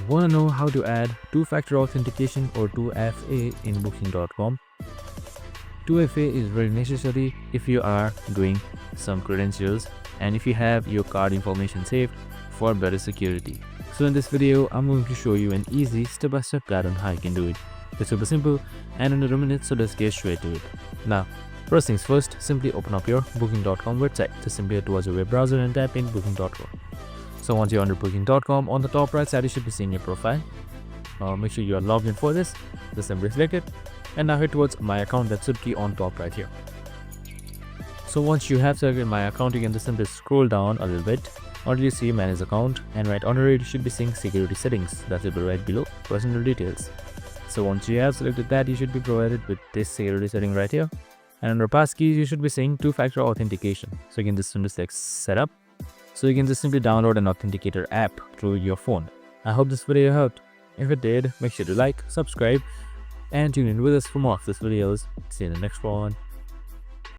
Want to know how to add two-factor authentication or 2FA in booking.com? 2FA is very necessary if you are doing some credentials and if you have your card information saved for better security. So in this video, I'm going to show you an easy step-by-step guide on how you can do it. It's super simple and under a minute, so let's get straight to it. Now, first things first, simply open up your booking.com website. Just simply head towards your web browser and type in booking.com. So once you're under booking.com, on the top right side, you should be seeing your profile. Make sure you are logged in for this. Just simply select it. And now head towards my account, that should be on top right here. So once you have selected my account, you can just simply scroll down a little bit until you see manage account, and right under it you should be seeing security settings. That will be right below personal details. So once you have selected that, you should be provided with this security setting right here. And under passkeys, you should be seeing two-factor authentication. So you can just simply select setup. So you can just simply download an authenticator app through your phone. I hope this video helped. If it did, make sure to like, subscribe, and tune in with us for more of these videos. See you in the next one.